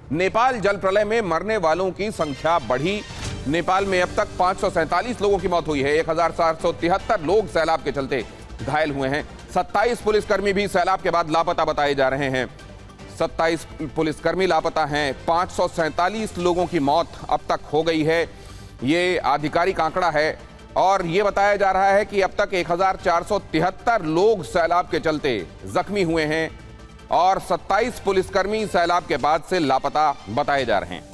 नेपाल जल प्रलय में मरने वालों की संख्या बढ़ी। नेपाल में अब तक 547 लोगों की मौत हुई है। 1473 लोग सैलाब के चलते घायल हुए हैं। 27 पुलिसकर्मी भी सैलाब के बाद लापता बताए जा रहे हैं। 27 पुलिसकर्मी लापता हैं। 547 लोगों की मौत अब तक हो गई है, ये आधिकारिक आंकड़ा है। और ये बताया जा रहा है कि अब तक 1473 लोग सैलाब के चलते जख्मी हुए हैं और 27 पुलिसकर्मी सैलाब के बाद से लापता बताए जा रहे हैं।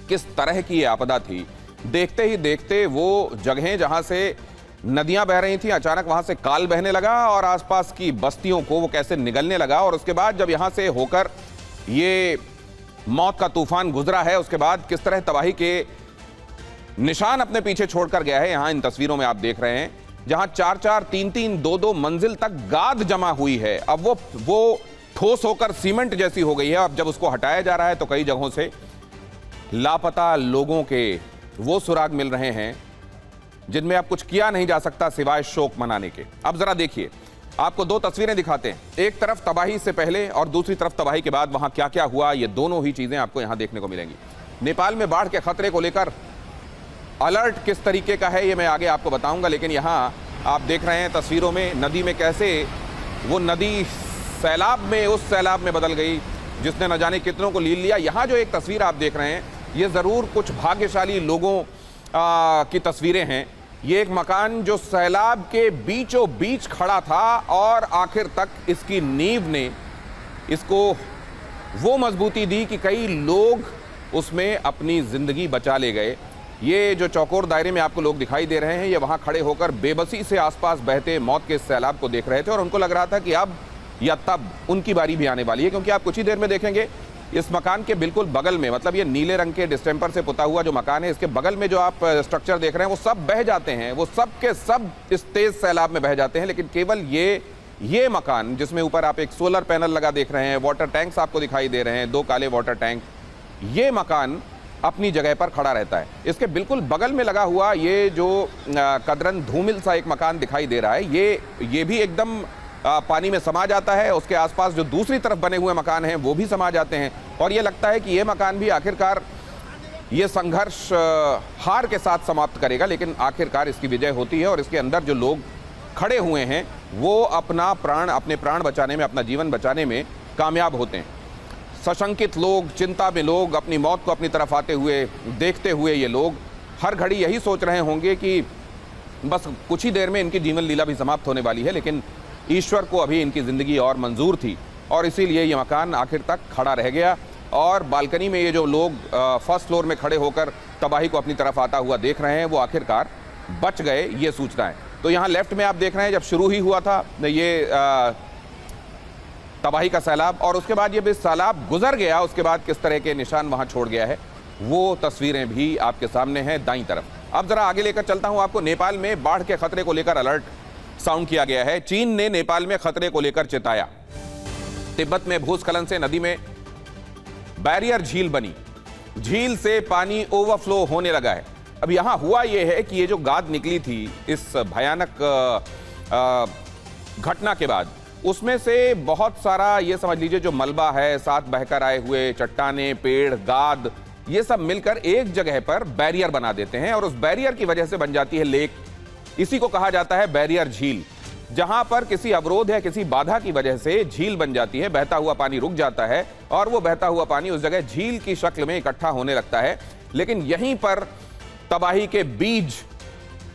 किस तरह की ये आपदा थी, देखते ही देखते वो जगहें जहां से नदियां बह रही थी, अचानक वहां से काल बहने लगा और आसपास की बस्तियों को वो कैसे निगलने लगा। और उसके बाद जब यहां से होकर ये मौत का तूफान गुजरा है, उसके बाद किस तरह तबाही के निशान अपने पीछे छोड़कर गया है। यहां इन तस्वीरों में आप देख रहे हैं जहां 4-4, 3-3, 2-2 मंजिल तक गाद जमा हुई है। अब वो ठोस होकर सीमेंट जैसी हो गई है। अब जब उसको हटाया जा रहा है तो कई जगहों से लापता लोगों के वो सुराग मिल रहे हैं जिनमें अब कुछ किया नहीं जा सकता सिवाय शोक मनाने के। अब जरा देखिए, आपको दो तस्वीरें दिखाते हैं। एक तरफ तबाही से पहले और दूसरी तरफ तबाही के बाद वहां क्या क्या हुआ, ये दोनों ही चीजें आपको यहां देखने को मिलेंगी। नेपाल में बाढ़ के खतरे को लेकर अलर्ट किस तरीके का है ये मैं आगे आपको बताऊंगा, लेकिन यहाँ आप देख रहे हैं तस्वीरों में नदी में कैसे वो नदी सैलाब में, उस सैलाब में बदल गई जिसने न जाने कितनों को लील लिया। यहाँ जो एक तस्वीर आप देख रहे हैं ये ज़रूर कुछ भाग्यशाली लोगों की तस्वीरें हैं। ये एक मकान जो सैलाब के बीचों बीच खड़ा था और आखिर तक इसकी नींव ने इसको वो मजबूती दी कि कई लोग उसमें अपनी ज़िंदगी बचा ले गए। ये जो चौकोर दायरे में आपको लोग दिखाई दे रहे हैं, ये वहाँ खड़े होकर बेबसी से आसपास बहते मौत के सैलाब को देख रहे थे और उनको लग रहा था कि अब या तब उनकी बारी भी आने वाली है। क्योंकि आप कुछ ही देर में देखेंगे इस मकान के बिल्कुल बगल में, मतलब ये नीले रंग के डिस्टेम्पर से पुता हुआ जो मकान है, इसके बगल में जो आप स्ट्रक्चर देख रहे हैं वो सब बह जाते हैं। वो सब के सब इस तेज सैलाब में बह जाते हैं। लेकिन केवल ये मकान जिसमें ऊपर आप एक सोलर पैनल लगा देख रहे हैं, वाटर टैंक्स आपको दिखाई दे रहे हैं, 2 काले वाटर टैंक, ये मकान अपनी जगह पर खड़ा रहता है। इसके बिल्कुल बगल में लगा हुआ ये जो कदरन धूमिल सा एक मकान दिखाई दे रहा है, ये भी एकदम पानी में समा जाता है। उसके आसपास जो दूसरी तरफ बने हुए मकान हैं वो भी समा जाते हैं और ये लगता है कि ये मकान भी आखिरकार ये संघर्ष हार के साथ समाप्त करेगा। लेकिन आखिरकार इसकी विजय होती है और इसके अंदर जो लोग खड़े हुए हैं वो अपने प्राण बचाने में, अपना जीवन बचाने में कामयाब होते हैं। सशंकित लोग, चिंता में लोग, अपनी मौत को अपनी तरफ आते हुए देखते हुए ये लोग हर घड़ी यही सोच रहे होंगे कि बस कुछ ही देर में इनकी जीवन लीला भी समाप्त होने वाली है। लेकिन ईश्वर को अभी इनकी ज़िंदगी और मंजूर थी और इसीलिए ये मकान आखिर तक खड़ा रह गया। और बालकनी में ये जो लोग फर्स्ट फ्लोर में खड़े होकर तबाही को अपनी तरफ आता हुआ देख रहे हैं वो आखिरकार बच गए, ये सूचना है। तो यहाँ लेफ्ट में आप देख रहे हैं जब शुरू ही हुआ था ये तबाही का सैलाब और उसके बाद ये भी सैलाब गुजर गया, उसके बाद किस तरह के निशान वहाँ छोड़ गया है वो तस्वीरें भी आपके सामने हैं दाईं तरफ। अब जरा आगे लेकर चलता हूँ आपको। नेपाल में बाढ़ के खतरे को लेकर अलर्ट साउंड किया गया है। चीन ने नेपाल में खतरे को लेकर चेताया। तिब्बत में भूस्खलन से नदी में बैरियर झील बनी, झील से पानी ओवरफ्लो होने लगा है। अब यहां हुआ यह है कि ये जो गाद निकली थी इस भयानक घटना के बाद, उसमें से बहुत सारा ये समझ लीजिए जो मलबा है, साथ बहकर आए हुए चट्टाने, पेड़, गाद, ये सब मिलकर एक जगह पर बैरियर बना देते हैं और उस बैरियर की वजह से बन जाती है लेक। इसी को कहा जाता है बैरियर झील। जहां पर किसी अवरोध या किसी बाधा की वजह से झील बन जाती है, बहता हुआ पानी रुक जाता है और वो बहता हुआ पानी उस जगह झील की शक्ल में इकट्ठा होने लगता है। लेकिन यहीं पर तबाही के बीज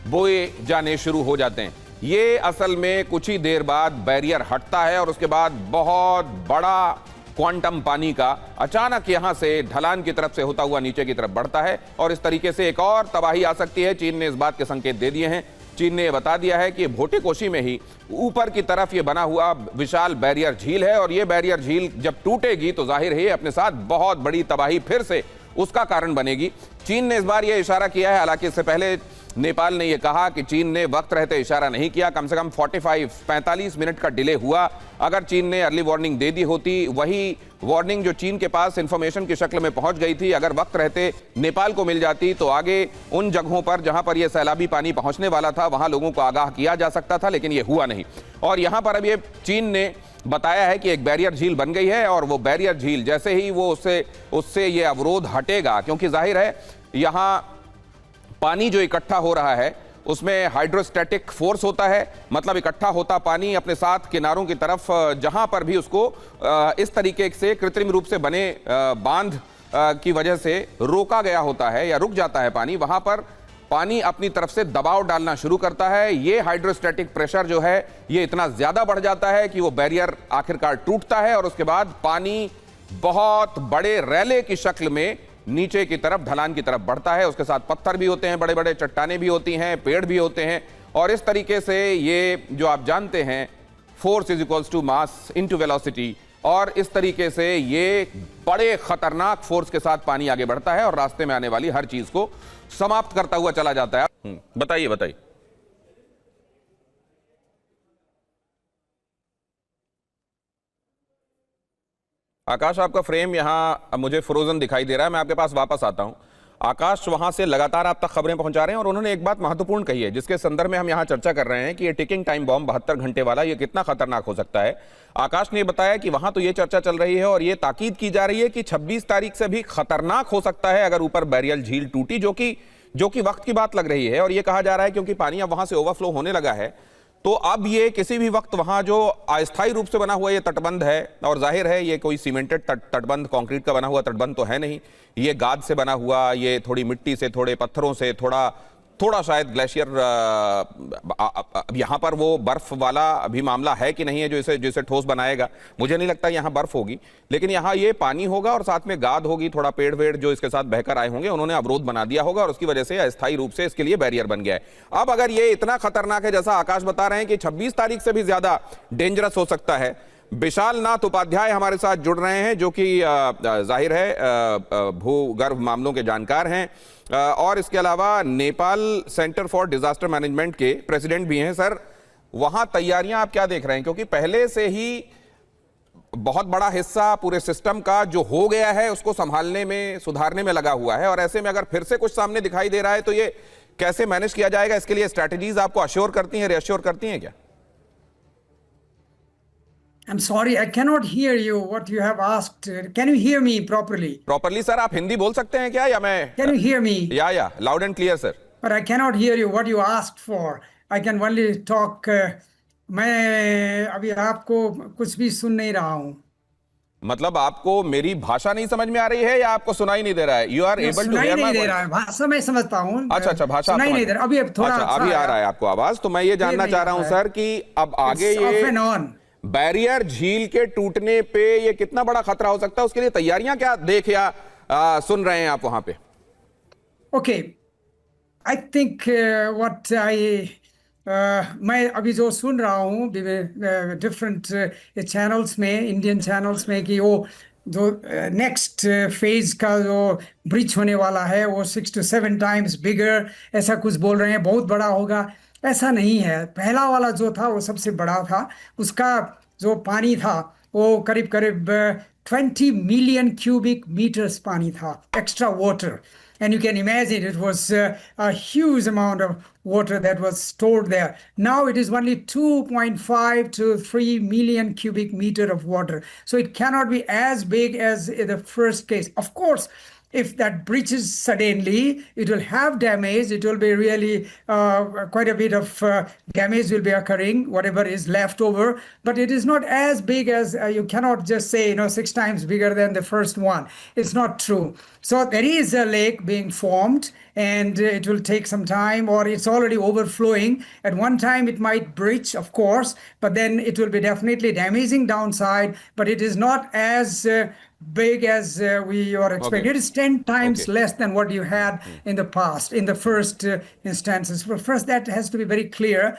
बोए जाने शुरू हो जाते हैं। ये असल में कुछ ही देर बाद बैरियर हटता है और उसके बाद बहुत बड़ा क्वांटम पानी का अचानक यहां से ढलान की तरफ से होता हुआ नीचे की तरफ बढ़ता है और इस तरीके से एक और तबाही आ सकती है। चीन ने इस बात के संकेत दे दिए हैं। चीन ने बता दिया है कि भोटेकोशी में ही ऊपर की तरफ ये बना हुआ विशाल बैरियर झील है और ये बैरियर झील जब टूटेगी तो जाहिर है अपने साथ बहुत बड़ी तबाही फिर से उसका कारण बनेगी। चीन ने इस बार ये इशारा किया है, हालांकि इससे पहले नेपाल ने यह कहा कि चीन ने वक्त रहते इशारा नहीं किया, कम से कम 45 मिनट का डिले हुआ। अगर चीन ने अर्ली वार्निंग दे दी होती, वही वार्निंग जो चीन के पास इंफॉर्मेशन की शक्ल में पहुंच गई थी, अगर वक्त रहते नेपाल को मिल जाती तो आगे उन जगहों पर जहां पर यह सैलाबी पानी पहुंचने वाला था वहां लोगों को आगाह किया जा सकता था, लेकिन यह हुआ नहीं। और यहां पर अब ये चीन ने बताया है कि एक बैरियर झील बन गई है और वो बैरियर झील जैसे ही वो उससे ये अवरोध हटेगा, क्योंकि जाहिर है यहां पानी जो इकट्ठा हो रहा है उसमें हाइड्रोस्टैटिक फोर्स होता है, मतलब इकट्ठा होता पानी अपने साथ किनारों की तरफ जहां पर भी उसको इस तरीके से कृत्रिम रूप से बने बांध की वजह से रोका गया होता है या रुक जाता है पानी, वहां पर पानी अपनी तरफ से दबाव डालना शुरू करता है। ये हाइड्रोस्टैटिक प्रेशर जो है ये इतना ज्यादा बढ़ जाता है कि वो बैरियर आखिरकार टूटता है और उसके बाद पानी बहुत बड़े रैले की शक्ल में नीचे की तरफ ढलान की तरफ बढ़ता है। उसके साथ पत्थर भी होते हैं, बड़े बड़े चट्टाने भी होती हैं, पेड़ भी होते हैं और इस तरीके से ये जो आप जानते हैं force is equals to mass into velocity, और इस तरीके से ये बड़े खतरनाक फोर्स के साथ पानी आगे बढ़ता है और रास्ते में आने वाली हर चीज को समाप्त करता हुआ चला जाता है। बताइए बताइए। आकाश, आपका फ्रेम यहां मुझे फ्रोजन दिखाई दे रहा है, मैं आपके पास वापस आता हूं। आकाश वहां से लगातार आप तक खबरें पहुंचा रहे हैं और उन्होंने एक बात महत्वपूर्ण कही है जिसके संदर्भ में हम यहां चर्चा कर रहे हैं कि ये टिकिंग टाइम बॉम्ब 72 घंटे वाला ये कितना खतरनाक हो सकता है। आकाश ने बताया कि वहां तो ये चर्चा चल रही है और ये ताकीद की जा रही है कि 26 तारीख से भी खतरनाक हो सकता है अगर ऊपर बैरियल झील टूटी, जो कि वक्त की बात लग रही है। और ये कहा जा रहा है क्योंकि पानी अब वहां से ओवरफ्लो होने लगा है तो अब ये किसी भी वक्त वहां जो अस्थायी रूप से बना हुआ ये तटबंध है, और जाहिर है ये कोई सीमेंटेड तटबंध कंक्रीट का बना हुआ तटबंध तो है नहीं, ये गाद से बना हुआ, ये थोड़ी मिट्टी से, थोड़े पत्थरों से, थोड़ा शायद ग्लेशियर, अब यहां पर वो बर्फ वाला अभी मामला है कि नहीं है जो इसे ठोस बनाएगा, मुझे नहीं लगता यहां बर्फ होगी, लेकिन यहां ये पानी होगा और साथ में गाद होगी, थोड़ा पेड़ वेड़ जो इसके साथ बहकर आए होंगे उन्होंने अवरोध बना दिया होगा और उसकी वजह से अस्थायी रूप से इसके लिए बैरियर बन गया है। अब अगर ये इतना खतरनाक है जैसा आकाश बता रहे हैं कि 26 तारीख से भी ज्यादा डेंजरस हो सकता है। विशाल नाथ उपाध्याय हमारे साथ जुड़ रहे हैं जो कि जाहिर है भूगर्भ मामलों के जानकार हैं और इसके अलावा Nepal centre for disaster management के प्रेसिडेंट भी हैं। सर, वहां तैयारियां आप क्या देख रहे हैं, क्योंकि पहले से ही बहुत बड़ा हिस्सा पूरे सिस्टम का जो हो गया है उसको संभालने में, सुधारने में लगा हुआ है और ऐसे में अगर फिर से कुछ सामने दिखाई दे रहा है तो ये कैसे मैनेज किया जाएगा, इसके लिए स्ट्रैटेजीज आपको अश्योर करती हैं, रिअश्योर करती हैं क्या? I'm sorry, I cannot hear you. What you have asked. Can you hear me properly? Properly, sir. आप हिंदी बोल सकते हैं क्या या मैं? Can you hear me? Yeah, loud and clear, sir. But I cannot hear you. What you asked for. I can only talk. मैं अभी आपको कुछ भी सुन नहीं रहा हूँ। मतलब आपको मेरी भाषा नहीं समझ में आ रही है या आपको सुनाई नहीं दे रहा है? You are able to hear my voice? सुनाई नहीं दे रहा है, भाषा मैं समझता हूँ। अच्छा, भाषा सुनाई नहीं दे रहा। अभी थोड़ा अभी आ रहा है आपको आवाज, तो मैं ये जानना चाह रहा हूँ सर कि अब आगे ये बैरियर झील के टूटने पे ये कितना बड़ा खतरा हो सकता है, उसके लिए तैयारियां क्या देख या सुन रहे हैं आप वहां पे? ओके, आई थिंक व्हाट मैं अभी जो सुन रहा हूँ डिफरेंट चैनल्स में, इंडियन चैनल्स में, कि वो जो नेक्स्ट फेज का जो ब्रिज होने वाला है वो 6 to 7 times बिगर, ऐसा कुछ बोल रहे हैं, बहुत बड़ा होगा। ऐसा नहीं है। पहला वाला जो था वो सबसे बड़ा था, उसका जो पानी था वो करीब करीब 20 million cubic meters पानी था, extra water, and you can imagine it was a huge amount of water that was stored there. Now it is only 2.5 to 3 million cubic meter of water, so it cannot be as big as in the first case. Of course, if that breaches suddenly, it will have damage. It will be really quite a bit of damage will be occurring, whatever is left over. But it is not as big as, you cannot just say, 6 times bigger than the first one. It's not true. So there is a lake being formed and it will take some time, or it's already overflowing. At one time it might breach, of course, but then it will be definitely damaging downside, but it is not as big as we are expecting. Okay. It is 10 times less than what you had in the past, in the first instances. But first, that has to be very clear.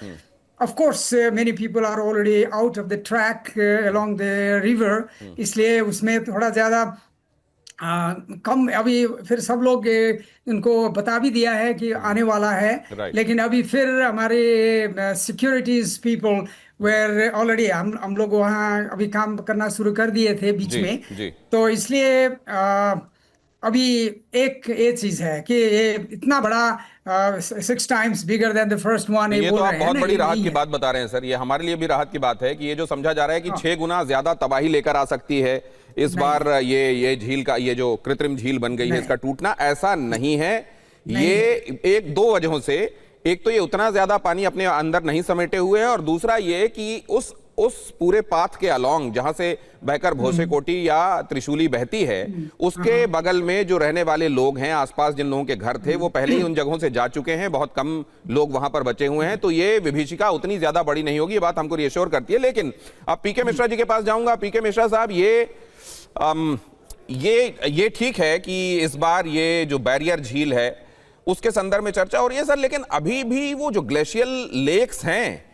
Of course, many people are already out of the track along the river. इसलिए उसमें थोड़ा ज़्यादा कम अभी फिर सब लोग इनको बता भी दिया है कि आने वाला है। Right. लेकिन अभी फिर हमारे सिक्योरिटीज पीपल वेयर ऑलरेडी हम लोग वहाँ अभी काम करना शुरू कर दिए थे बीच जी में। जी। तो इसलिए अभी एक ये चीज है कि ये इतना बड़ा 6 times bigger than the first one ये ये बोल तो आप रहे हैं बहुत ना, बड़ी ये राहत नहीं की है। बात बता रहे हैं सर। ये हमारे लिए भी राहत की बात है कि ये जो समझा जा रहा है कि हाँ। 6 गुना ज्यादा तबाही लेकर आ सकती है इस नहीं। बार ये झील का, ये जो कृत्रिम झील बन गई है नहीं। इसका टूटना, ऐसा नहीं है। नहीं ये है। एक दो वजहों से, एक तो ये उतना ज्यादा पानी अपने अंदर नहीं समेटे हुए है, और दूसरा ये कि उस पूरे पाथ के अलोंग जहां से बहकर भोसेकोटी या त्रिशूली बहती है, उसके बगल में जो रहने वाले लोग हैं, आसपास जिन लोगों के घर थे, वो पहले ही उन जगहों से जा चुके हैं। बहुत कम लोग वहां पर बचे हुए हैं, तो ये विभीषिका उतनी ज्यादा बड़ी नहीं होगी, ये बात हमको रिएश्योर करती है। लेकिन अब पीके मिश्रा जी के पास जाऊंगा। पीके मिश्रा साहब, ये ठीक है कि इस बार ये जो बैरियर झील है उसके संदर्भ में चर्चा हो रही है सर, लेकिन अभी भी वो जो ग्लेशियल लेक्स हैं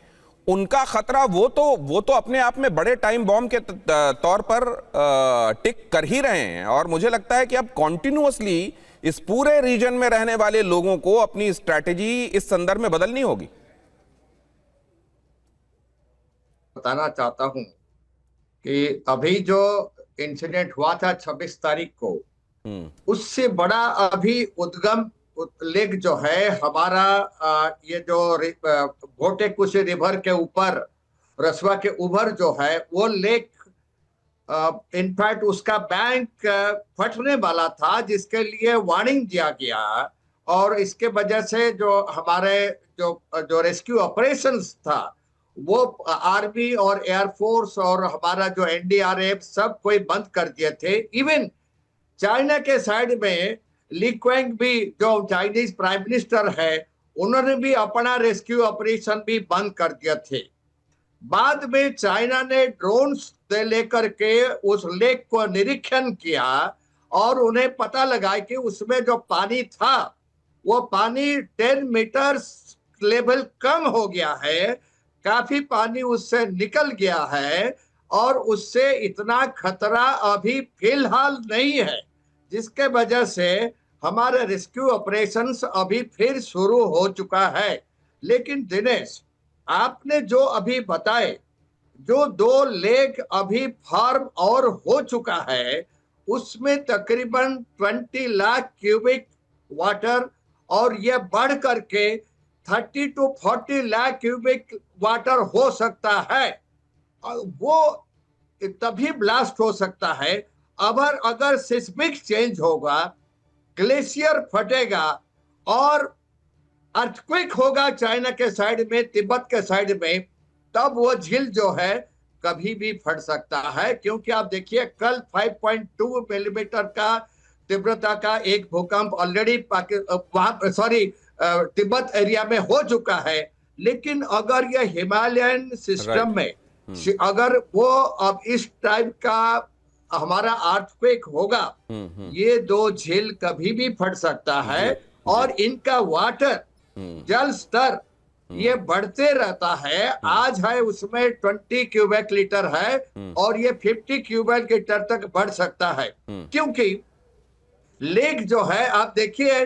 उनका खतरा वो तो अपने आप में बड़े टाइम बॉम्ब के तौर पर टिक कर ही रहे हैं। और मुझे लगता है कि अब कॉन्टिन्यूअसली इस पूरे रीजन में रहने वाले लोगों को अपनी स्ट्रैटेजी इस संदर्भ में बदलनी होगी। बताना चाहता हूं कि अभी जो इंसिडेंट हुआ था 26 तारीख को, उससे बड़ा अभी उद्गम लेक जो है हमारा, ये जो भोटेकुशी रिवर के ऊपर रसवा के ऊपर जो है वो लेक, इनफैक्ट उसका बैंक फटने वाला था, जिसके लिए वार्निंग दिया गया। और इसके वजह से जो हमारे जो रेस्क्यू ऑपरेशंस था वो आर्मी और एयरफोर्स और हमारा जो एनडीआरएफ सब कोई बंद कर दिए थे। इवन चाइना के साइड में ली क्वेंग भी, जो चाइनीज प्राइम मिनिस्टर है, उन्होंने भी अपना रेस्क्यू ऑपरेशन भी बंद कर दिए थे। बाद में चाइना ने ड्रोन से लेकर के उस लेक को निरीक्षण किया और उन्हें पता लगा कि उसमें जो पानी था वो पानी 10 मीटर लेवल कम हो गया है, काफी पानी उससे निकल गया है और उससे इतना खतरा अभी फिलहाल नहीं है, जिसके वजह से हमारे रेस्क्यू ऑपरेशंस अभी फिर शुरू हो चुका है। लेकिन दिनेश, आपने जो अभी बताए, जो 2 लेक अभी फॉर्म और हो चुका है, उसमें तकरीबन 20 लाख क्यूबिक वाटर, और यह बढ़ करके 30 to 40 लाख क्यूबिक वाटर हो सकता है। वो तभी ब्लास्ट हो सकता है अगर सिस्मिक चेंज होगा, ग्लेशियर फटेगा और अर्थक्वेक होगा चाइना के साइड में, तिब्बत के साइड में, तब वो झील जो है कभी भी फट सकता है। क्योंकि आप देखिए, कल 5.2 मिलीमीटर का तीव्रता का एक भूकंप ऑलरेडी तिब्बत एरिया में हो चुका है। लेकिन अगर यह हिमालयन सिस्टम में अगर वो अब इस टाइप का हमारा अर्थक्वेक होगा, ये 2 झील कभी भी फट सकता है। और इनका वाटर जल स्तर ये बढ़ते रहता है। आज है उसमें 20 क्यूबिक लीटर है और ये 50 क्यूबिक लीटर तक बढ़ सकता है। क्योंकि लेक जो है, आप देखिए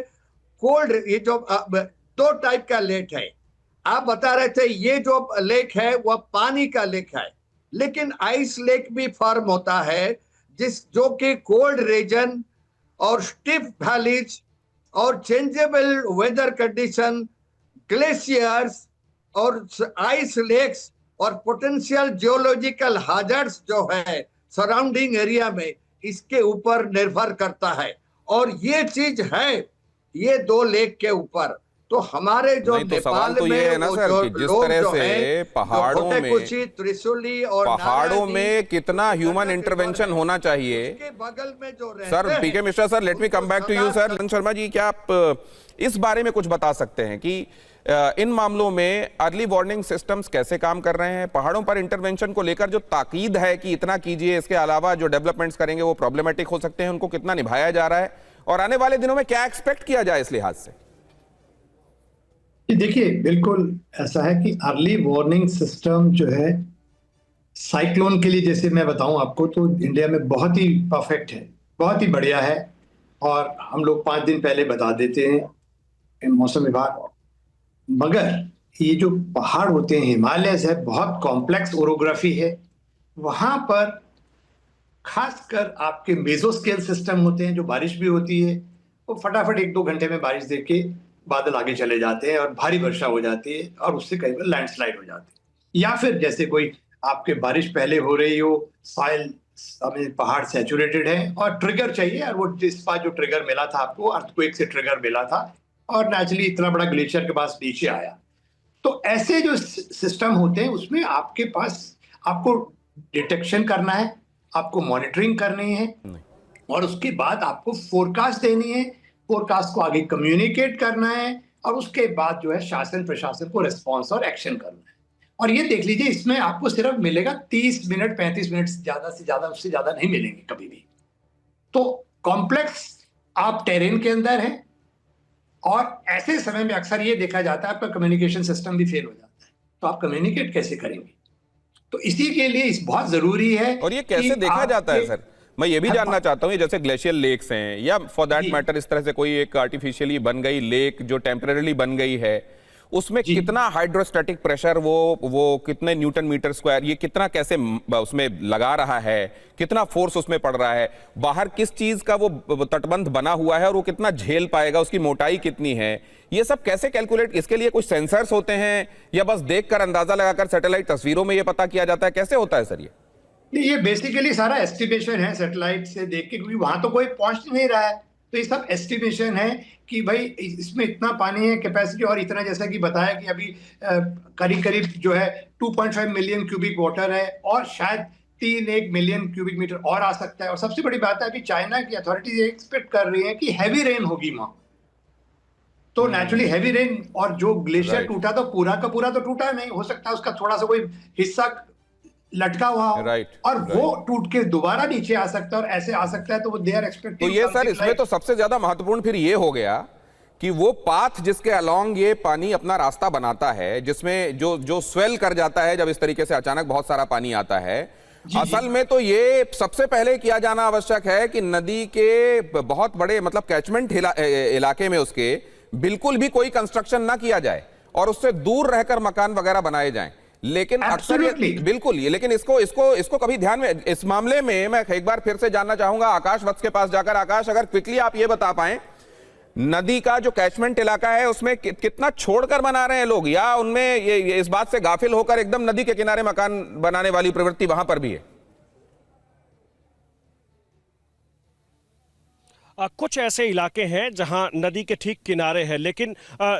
कोल्ड, ये जो 2 टाइप का लेक है। आप बता रहे थे ये जो लेक है वह पानी का लेक है, लेकिन आइस लेक भी फॉर्म होता है, जो कि कोल्ड रीजन और स्टिफ वैलीज और चेंजेबल वेदर कंडीशन, ग्लेशियर्स और आइस लेक्स और पोटेंशियल जियोलॉजिकल हाजर्ड्स जो है सराउंडिंग एरिया में, इसके ऊपर निर्भर करता है। और ये चीज है ये 2 लेक के ऊपर। तो हमारे जो नेपाल तो में ये है ना सर, कि जिस तरह से त्रिशूली और पहाड़ों में कितना ह्यूमन इंटरवेंशन होना चाहिए, उसके बगल में जो sir, PK Mishra sir, let me come back to you sir. Sharma ji, क्या आप इस बारे में कुछ बता सकते हैं कि इन मामलों में अर्ली वार्निंग सिस्टम्स कैसे काम कर रहे हैं? पहाड़ों पर इंटरवेंशन को लेकर जो ताकीद है कि इतना कीजिए, इसके अलावा जो डेवलपमेंट्स करेंगे वो प्रॉब्लमेटिक हो सकते हैं, उनको कितना निभाया जा रहा है और आने वाले दिनों में क्या एक्सपेक्ट किया जाए इस लिहाज से? देखिए, बिल्कुल ऐसा है कि अर्ली वार्निंग सिस्टम जो है साइक्लोन के लिए, जैसे मैं बताऊं आपको, तो इंडिया में बहुत ही परफेक्ट है। बहुत ही बढ़िया है। और हम लोग 5 दिन पहले बता देते हैं मौसम विभाग, मगर ये जो पहाड़ होते हैं, हिमालयस है, बहुत कॉम्प्लेक्स ओरोग्राफी है। वहां पर खासकर आपके मेसोस्केल सिस्टम होते हैं, जो बारिश भी होती है, वो फटाफट 1-2 घंटे में बारिश देके बादल आगे चले जाते हैं और भारी वर्षा हो जाती है और उससे कई बार लैंडस्लाइड हो जाती है। या फिर जैसे कोई आपके बारिश पहले हो रही हो, सॉइल पहाड़ सैचुरेटेड है और ट्रिगर चाहिए, और वो इस बार जो ट्रिगर मिला था आपको, अर्थक्वेक से ट्रिगर मिला था और नेचुरली इतना बड़ा ग्लेशियर के पास नीचे आया। तो ऐसे जो सिस्टम होते हैं उसमें आपके पास आपको डिटेक्शन करना है, आपको मॉनिटरिंग करनी है और उसके बाद आपको फोरकास्ट देनी है, फोरकास्ट को आगे कम्युनिकेट करना है और उसके बाद जो है शासन प्रशासन को रिस्पॉन्स और एक्शन करना है। और ये देख लीजिए, इसमें आपको सिर्फ मिलेगा 30 मिनट 35 मिनट, ज्यादा से ज्यादा, उससे ज्यादा नहीं मिलेंगे कभी भी। तो कॉम्प्लेक्स आप टेरेन के अंदर है और ऐसे समय में अक्सर ये देखा जाता है आपका कम्युनिकेशन सिस्टम भी फेल हो जाता है, तो आप कम्युनिकेट कैसे करेंगे? तो इसी के लिए इस बहुत जरूरी है। और ये कैसे देखा जाता है सर? मैं ये भी जानना चाहता हूँ, जैसे ग्लेशियल लेक्स हैं या फॉर दैट मैटर इस तरह से कोई एक आर्टिफिशियली बन गई लेक जो टेम्परेरी बन गई है, उसमें कितना हाइड्रोस्टैटिक प्रेशर वो कितने न्यूटन मीटर स्क्वायर, ये कितना कैसे उसमें लगा रहा है, कितना फोर्स उसमें पड़ रहा है, बाहर किस चीज का वो तटबंध बना हुआ है और वो कितना झेल पाएगा, उसकी मोटाई कितनी है, ये सब कैसे कैलकुलेट? इसके लिए कुछ सेंसर्स होते हैं या बस देखकर अंदाजा लगाकर सैटेलाइट तस्वीरों में ये पता किया जाता है? कैसे होता है सर ये बेसिकली सारा एस्टिमेशन है सैटेलाइट से देख के, क्योंकि वहां तो कोई पहुंच नहीं रहा है, तो ये सब एस्टिमेशन है कि भाई इसमें इतना पानी है कैपेसिटी, और इतना जैसा कि बताया कि अभी करीब करीब जो है 2.5 मिलियन क्यूबिक वाटर है और शायद 3-1 मिलियन क्यूबिक मीटर और आ सकता है। और सबसे बड़ी बात है, अभी चाइना की अथॉरिटीज एक्सपेक्ट कर रही है कि हैवी रेन होगी वहां, तो नेचुरली हैवी रेन, और जो ग्लेशियर टूटा तो पूरा का पूरा तो टूटा नहीं, हो सकता है उसका थोड़ा सा कोई हिस्सा लटका हुआ हो और वो टूट के दोबारा नीचे आ सकता है और ऐसे आ सकता है, तो वो दे आर एक्सपेक्टिंग। तो ये सर इसमें तो सबसे ज्यादा महत्वपूर्ण फिर ये हो गया कि वो पाथ जिसके अलोंग ये पानी अपना रास्ता बनाता है, जिसमें जो स्वेल कर जाता है जब इस तरीके से अचानक बहुत सारा पानी आता है, असल में तो ये सबसे पहले किया जाना आवश्यक है कि नदी के बहुत बड़े मतलब कैचमेंट इलाके में उसके बिल्कुल भी कोई कंस्ट्रक्शन ना किया जाए और उससे दूर रहकर मकान वगैरह बनाए जाएं। लेकिन अक्सर बिल्कुल ये, लेकिन इसको कभी ध्यान में, इस मामले में मैं एक बार फिर से जानना चाहूंगा आकाश वत्स के पास जाकर। आकाश, अगर क्विकली आप ये बता पाएं, नदी का जो कैचमेंट इलाका है उसमें कितना छोड़कर बना रहे हैं लोग, या उनमें ये इस बात से गाफिल होकर एकदम नदी के किनारे मकान बनाने वाली प्रवृत्ति वहां पर भी है? कुछ ऐसे इलाके हैं जहां नदी के ठीक किनारे है, लेकिन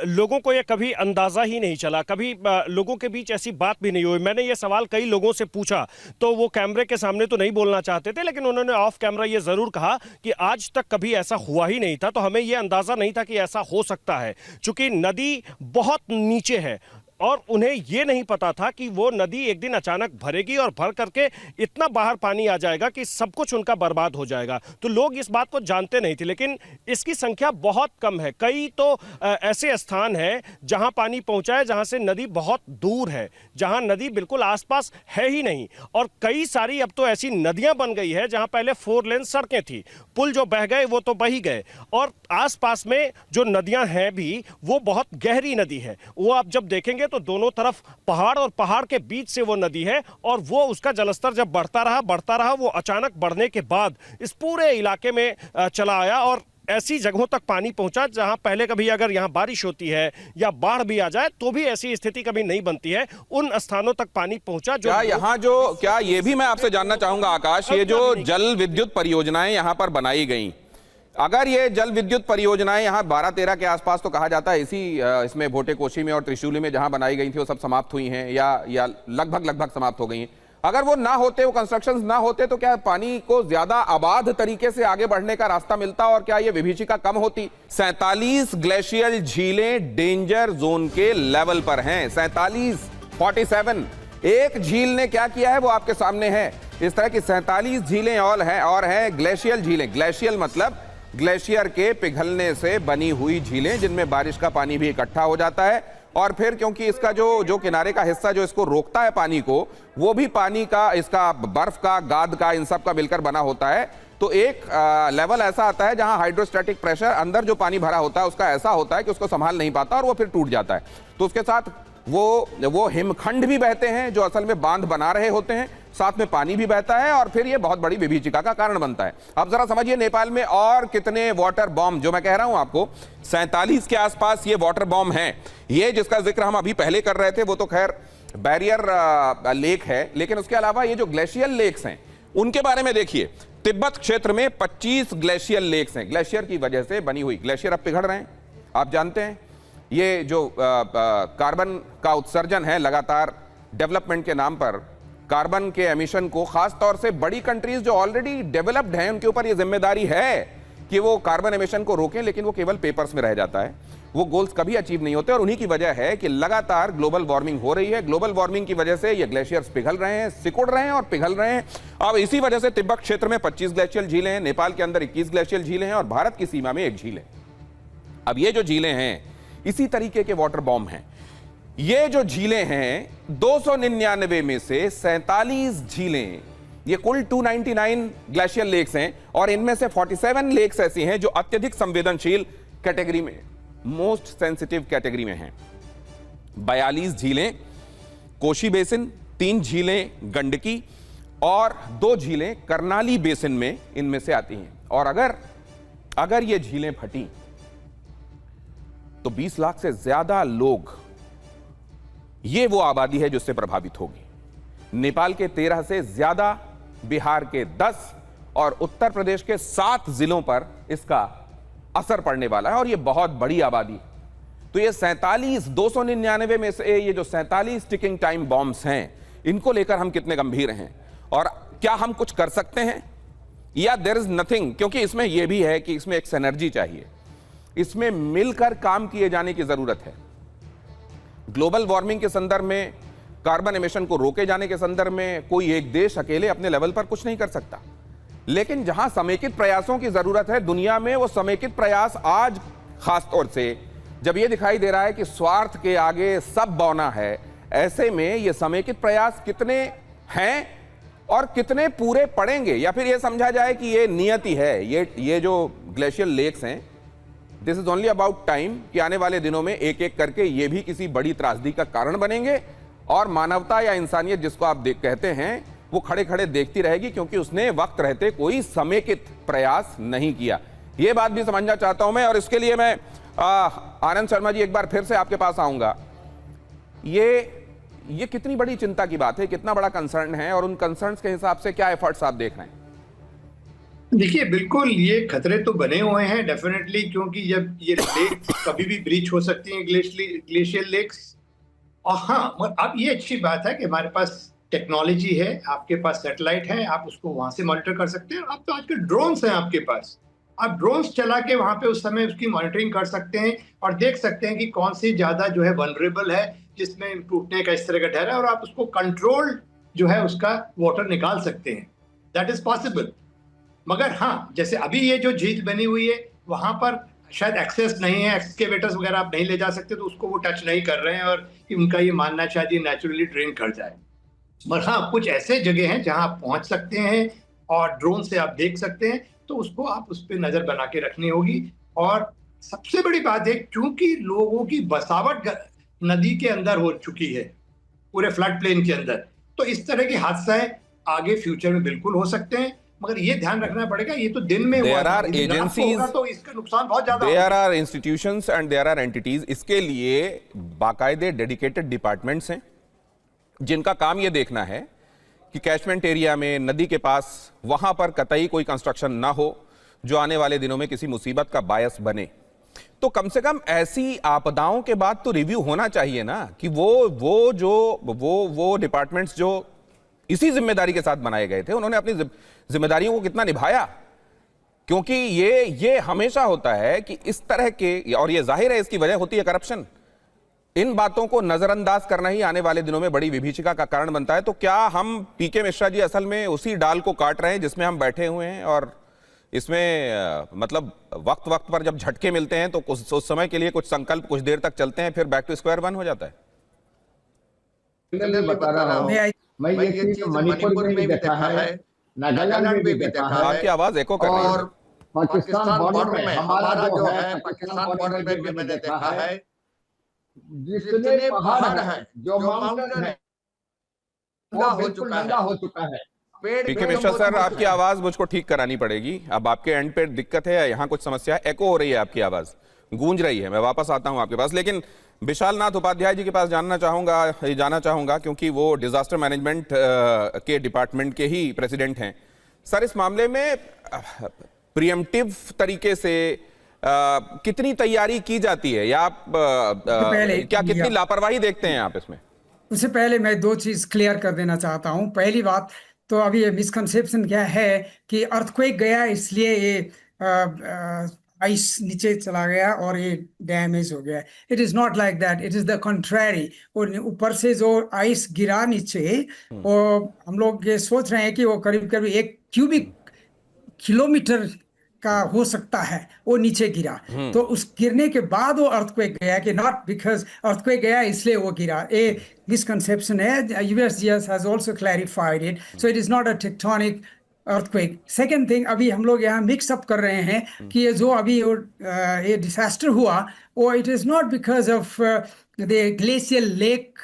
लोगों को यह कभी अंदाजा ही नहीं चला, कभी लोगों के बीच ऐसी बात भी नहीं हुई। मैंने ये सवाल कई लोगों से पूछा तो वो कैमरे के सामने तो नहीं बोलना चाहते थे, लेकिन उन्होंने ऑफ कैमरा ये जरूर कहा कि आज तक कभी ऐसा हुआ ही नहीं था, तो हमें ये अंदाजा नहीं था कि ऐसा हो सकता है, क्योंकि नदी बहुत नीचे है और उन्हें यह नहीं पता था कि वो नदी एक दिन अचानक भरेगी और भर करके इतना बाहर पानी आ जाएगा कि सब कुछ उनका बर्बाद हो जाएगा। तो लोग इस बात को जानते नहीं थे, लेकिन इसकी संख्या बहुत कम है। कई तो ऐसे स्थान हैं जहां पानी पहुंचा है जहां से नदी बहुत दूर है, जहां नदी बिल्कुल आसपास है ही नहीं। और कई सारी अब तो ऐसी नदियां बन गई है जहां पहले 4 लेन सड़कें थी, पुल जो बह गए वो तो बह ही गए, और आसपास में जो नदियां हैं भी वो बहुत गहरी नदी है। वो आप जब देखेंगे तो दोनों तरफ पहाड़ और पहाड़ के बीच से वो नदी है, और वो उसका जलस्तर जब बढ़ता रहा वो अचानक बढ़ने के बाद इस पूरे इलाके में चला आया और ऐसी जगहों तक पानी पहुंचा जहां पहले कभी अगर यहां बारिश होती है या बाढ़ भी आ जाए तो भी ऐसी स्थिति कभी नहीं बनती है, उन स्थानों तक पानी पहुंचा। जो क्या ये भी मैं आपसे जानना चाहूंगा आकाश, ये जो जल विद्युत परियोजनाएं यहां पर बनाई गई, अगर ये जल विद्युत परियोजनाएं यहाँ 12-13 के आसपास तो कहा जाता है इसमें भोटेकोशी में और त्रिशूली में जहां बनाई गई थी वो सब समाप्त हुई हैं या लगभग समाप्त हो गई हैं, अगर वो ना होते, वो कंस्ट्रक्शंस ना होते, तो क्या पानी को ज्यादा आबाद तरीके से आगे बढ़ने का रास्ता मिलता और क्या ये विभीषिका कम होती? 47 ग्लेशियल झीलें डेंजर जोन के लेवल पर हैं। 47 एक झील ने क्या किया है वो आपके सामने है। इस तरह की 47 झीलें और हैं ग्लेशियल झीलें। ग्लेशियल मतलब ग्लेशियर के पिघलने से बनी हुई झीलें, जिनमें बारिश का पानी भी इकट्ठा हो जाता है और फिर क्योंकि इसका जो किनारे का हिस्सा जो इसको रोकता है पानी को, वो भी पानी का, इसका बर्फ का, गाद का, इन सब का मिलकर बना होता है, तो एक लेवल ऐसा आता है जहां हाइड्रोस्टैटिक प्रेशर अंदर जो पानी भरा होता है उसका ऐसा होता है कि उसको संभाल नहीं पाता और वो फिर टूट जाता है। तो उसके साथ वो हिमखंड भी बहते हैं जो असल में बांध बना रहे होते हैं, साथ में पानी भी बहता है और फिर ये बहुत बड़ी विभीषिका का कारण बनता है। अब जरा समझिए नेपाल में और कितने वाटर बॉम्ब, जो मैं कह रहा हूं आपको 47 के आसपास ये वाटर बॉम्ब हैं। ये जिसका जिक्र हम अभी पहले कर रहे थे वो तो खैर बैरियर लेक है, लेकिन उसके अलावा ये जो ग्लेशियल लेक्स हैं उनके बारे में देखिए। तिब्बत क्षेत्र में 25 ग्लेशियल लेक्स हैं, ग्लेशियर की वजह से बनी हुई। ग्लेशियर अब पिघल रहे हैं, आप जानते हैं। ये जो कार्बन का उत्सर्जन है लगातार डेवलपमेंट के नाम पर, कार्बन के एमिशन को खास तौर से बड़ी कंट्रीज जो ऑलरेडी डेवलप्ड हैं उनके ऊपर ये जिम्मेदारी है कि वो कार्बन एमिशन को रोकें, लेकिन वो केवल पेपर्स में रह जाता है, वो गोल्स कभी अचीव नहीं होते। और उन्हीं की वजह है कि लगातार ग्लोबल वार्मिंग हो रही है। ग्लोबल वार्मिंग की वजह से ये ग्लेशियर्स पिघल रहे हैं, सिकुड़ रहे हैं और पिघल रहे हैं। अब इसी वजह से तिब्बत क्षेत्र में 25 ग्लेशियल झीलें हैं, नेपाल के अंदर 21 ग्लेशियल झीलें हैं और भारत की सीमा में एक झील है। अब ये जो झीलें हैं इसी तरीके के वाटर बॉम्ब हैं। ये जो झीलें हैं 299 में से 47 झीलें, ये कुल 299 ग्लेशियल लेक्स हैं और इनमें से 47 लेक्स ऐसी हैं जो अत्यधिक संवेदनशील कैटेगरी में, मोस्ट सेंसिटिव कैटेगरी में हैं। 42 झीलें कोशी बेसिन, 3 झीलें गंडकी और 2 झीलें करनाली बेसिन में इनमें से आती हैं। और अगर ये झीलें फटी तो 20 लाख से ज्यादा लोग, ये वो आबादी है जो इससे प्रभावित होगी। नेपाल के 13 से ज्यादा, बिहार के 10 और उत्तर प्रदेश के 7 जिलों पर इसका असर पड़ने वाला है और ये बहुत बड़ी आबादी। तो ये 47 299 में से ये जो 47 टिकिंग टाइम बॉम्ब्स हैं, इनको लेकर हम कितने गंभीर हैं और क्या हम कुछ कर सकते हैं या देयर इज नथिंग। क्योंकि इसमें यह भी है कि इसमें एक सिनर्जी चाहिए, इसमें मिलकर काम किए जाने की जरूरत है। ग्लोबल वार्मिंग के संदर्भ में, कार्बन एमिशन को रोके जाने के संदर्भ में कोई एक देश अकेले अपने लेवल पर कुछ नहीं कर सकता, लेकिन जहां समेकित प्रयासों की जरूरत है दुनिया में, वो समेकित प्रयास आज खास तौर से जब यह दिखाई दे रहा है कि स्वार्थ के आगे सब बौना है, ऐसे में ये समेकित प्रयास कितने हैं और कितने पूरे पड़ेंगे, या फिर यह समझा जाए कि ये नियति है। ये जो ग्लेशियल लेक्स हैं, this is only about time कि आने वाले दिनों में एक एक करके ये भी किसी बड़ी त्रासदी का कारण बनेंगे और मानवता या इंसानियत जिसको आप कहते हैं वो खड़े खड़े देखती रहेगी, क्योंकि उसने वक्त रहते कोई समेकित प्रयास नहीं किया। ये बात भी समझना चाहता हूं मैं, और इसके लिए मैं आनंद शर्मा जी एक बार फिर से आपके पास आऊंगा। ये कितनी बड़ी चिंता की बात है, कितना बड़ा कंसर्न है और उन कंसर्न्स के हिसाब से क्या एफर्ट्स आप देख रहे हैं? देखिए, बिल्कुल ये खतरे तो बने हुए हैं डेफिनेटली, क्योंकि जब ये लेक कभी भी ब्रीच हो सकती हैं, ग्लेशियल लेक्स। और हाँ, अब ये अच्छी बात है कि हमारे पास टेक्नोलॉजी है, आपके पास सैटेलाइट है, आप उसको वहां से मॉनिटर कर सकते हैं। अब तो आजकल ड्रोन्स हैं आपके पास, आप ड्रोन्स चला के वहां पे उस समय उसकी मॉनिटरिंग कर सकते हैं और देख सकते हैं कि कौन सी ज्यादा जो है वनरेबल है, जिसमें टूटने का इस तरह का डर है, और आप उसको कंट्रोल जो है उसका वाटर निकाल सकते हैं। That is possible. मगर हाँ, जैसे अभी ये जो झील बनी हुई है वहां पर शायद एक्सेस नहीं है, एक्सकेवेटर्स वगैरह आप नहीं ले जा सकते, तो उसको वो टच नहीं कर रहे हैं और उनका ये मानना शायद ये नेचुरली ड्रेन कर जाए। मगर हाँ, कुछ ऐसे जगह हैं जहां आप पहुंच सकते हैं और ड्रोन से आप देख सकते हैं, तो उसको आप उस पर नजर बना के रखनी होगी। और सबसे बड़ी बात है, क्योंकि लोगों की बसावट नदी के अंदर हो चुकी है, पूरे फ्लड प्लेन के अंदर, तो इस तरह के हादसे आगे फ्यूचर में बिल्कुल हो सकते हैं। मगर ये ध्यान रखना पड़ेगा, ये तो दिन में There are agencies, तो इसका नुकसान बहुत ज्यादा there are institutions and there are entities, इसके लिए बाकायदे डेडिकेटेड डिपार्टमेंट्स हैं जिनका काम ये देखना है कि कैचमेंट एरिया में, नदी के पास, वहां पर कतई कोई कंस्ट्रक्शन ना हो जो आने वाले दिनों में किसी मुसीबत का बायस बने। तो कम से कम ऐसी आपदाओं के बाद तो रिव्यू होना चाहिए ना, कि वो डिपार्टमेंट्स जो इसी जिम्मेदारी के साथ बनाए गए थे, उन्होंने अपनी जिम्मेदारियों को कितना निभाया। क्योंकि ये हमेशा होता है कि इस तरह के, और ये जाहिर है इसकी वजह होती है करप्शन, इन बातों को नजरअंदाज करना ही आने वाले दिनों में बड़ी विभीषिका का कारण बनता है। तो क्या हम पीके मिश्रा जी असल में उसी डाल को काट रहे हैं जिसमें हम बैठे हुए हैं, और इसमें मतलब वक्त वक्त पर जब झटके मिलते हैं तो उस समय के लिए कुछ संकल्प कुछ देर तक चलते हैं, फिर बैक टू स्क्वायर वन हो जाता है? मैं बता रहा हूँ, मैं ये चीज मणिपुर में भी देखा है, नागालैंड में भी देखा है। आपकी आवाज एको कर रही है। और पाकिस्तान बॉर्डर में हमारा जो है पाकिस्तान बॉर्डर में भी मैंने देखा है। जितने पहाड़ हैं, जो माउंटेन है, वो बिल्कुल नंगा हो चुका है। पीके मिश्रा सर, आपकी आवाज मुझको ठीक करानी पड़ेगी। अब आपके एंड पे दिक्कत है या यहाँ कुछ समस्या है? एको हो रही है आपकी आवाज, गूंज रही है। मैं वापस आता हूं आपके पास, लेकिन विशाल नाथ उपाध्याय जी के पास जाना चाहूंगा क्योंकि वो डिजास्टर मैनेजमेंट के डिपार्टमेंट के ही प्रेसिडेंट हैं। सर, इस मामले में प्रिएम्प्टिव तरीके से कितनी तैयारी की जाती है, या आप क्या कितनी लापरवाही देखते हैं आप इसमें? उससे पहले मैं दो चीज क्लियर कर देना चाहता हूं। पहली बात तो अभी ये मिसकंसेप्शन क्या है कि अर्थक्वेक गया इसलिए ये आइस नीचे चला गया और ये डैमेज हो गया। It is not like that, it is the contrary. और ऊपर से जो आइस गिरा नीचे, वो हम लोग ये सोच रहे हैं कि वो करीब करीब 1 क्यूबिक किलोमीटर का हो सकता है, वो नीचे गिरा। तो उस गिरने के बाद वो अर्थक्वेक गया, कि नॉट बिकॉज अर्थक्वेक गया इसलिए वो गिरा। ये मिसकंसेप्शन है। USGS has also clarified it, so it is not a tectonic earthquake. Second thing, अभी हम लोग यहाँ मिक्स अप कर रहे हैं कि ये जो अभी ये डिजास्टर हुआ, वो it is not because of the glacial lake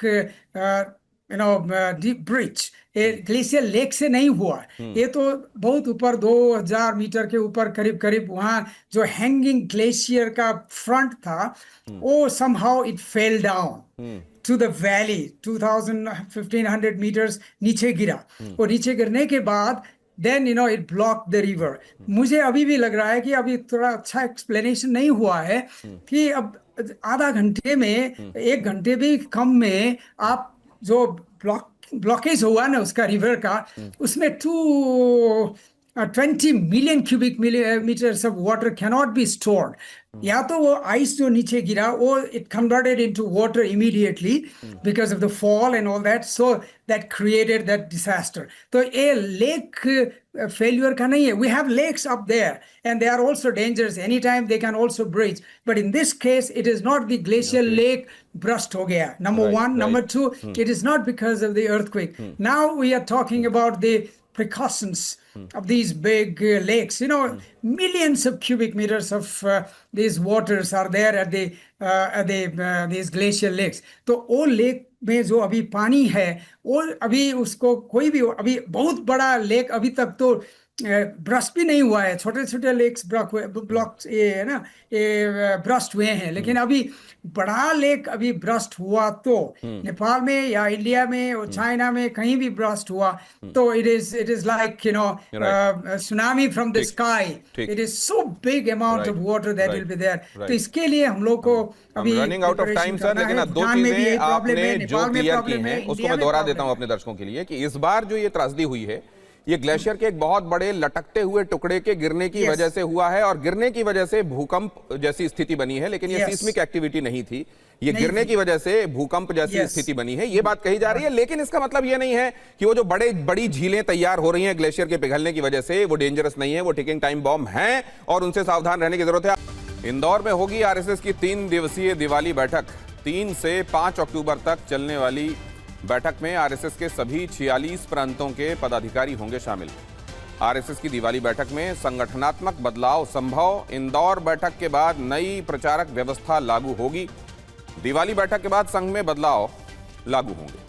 deep bridge. ये ग्लेशियल लेक से नहीं हुआ, ये तो बहुत ऊपर 2000 मीटर के ऊपर करीब करीब वहाँ जो हैंगिंग ग्लेशियर का फ्रंट था, वो somehow it fell down to the valley. 1500 metres नीचे गिरा, और नीचे गिरने के बाद then it block the river. मुझे अभी भी लग रहा है कि अभी थोड़ा अच्छा एक्सप्लेनेशन नहीं हुआ है कि अब आधा घंटे में, 1 घंटे भी कम में, आप जो ब्लॉकेज हुआ ना उसका रिवर का, उसमें 20 million cubic metres of water cannot be stored. या तो वो आइस जो नीचे गिरा, वो it converted into water immediately because of the fall and all that, so that created that disaster. तो ये लेक फेल्यूर का नहीं है। We have lakes up there and they are also dangerous, any time they can also breach, but in this case it is not the glacial lake burst हो गया, number 1. Number 2, it is not because of the earthquake. Now we are talking about the precautions of these big lakes. Millions of cubic meters of these waters are there at these glacial lakes. तो वो lake में जो अभी पानी है, वो अभी उसको कोई भी, अभी बहुत बड़ा लेक अभी तक तो ब्रस्ट भी नहीं हुआ है। छोटे छोटे लेक्स ब्लॉक्स ये है ना, ये ब्रस्ट हुए हैं, लेकिन अभी बड़ा लेक अभी ब्रस्ट हुआ तो नेपाल में या इंडिया में और चाइना में कहीं भी ब्रस्ट हुआ तो it is like tsunami from the sky. It is so big amount of water that will be there. तो इसके लिए हम लोग को अभी running out of time sir, लेकिन अब 2 चीजें आपने जो क्लियर की हैं उसको मैं दोहरा देता हूं अपने दर्शकों के लिए, कि इस बार जो ये त्रासदी हुई है, ये ग्लेशियर के एक बहुत बड़े लटकते हुए टुकड़े के गिरने की वजह से हुआ है, और गिरने की वजह से भूकंप जैसी स्थिति बनी है। लेकिन ये सीस्मिक एक्टिविटी नहीं थी, ये गिरने की वजह से भूकंप जैसी स्थिति बनी है, ये बात कही जा रही है। लेकिन इसका मतलब ये नहीं है कि वो जो बड़ी झीलें तैयार हो रही हैं ग्लेशियर के पिघलने की वजह से, वो डेंजरस नहीं है, वो टिकिंग टाइम बॉम्ब हैं और उनसे सावधान रहने की जरूरत है। इंदौर में होगी आरएसएस की 3 दिवसीय दिवाली बैठक। 3 से 5 अक्टूबर तक चलने वाली बैठक में आरएसएस के सभी 46 प्रांतों के पदाधिकारी होंगे शामिल। आरएसएस की दिवाली बैठक में संगठनात्मक बदलाव संभव। इंदौर बैठक के बाद नई प्रचारक व्यवस्था लागू होगी। दिवाली बैठक के बाद संघ में बदलाव लागू होंगे।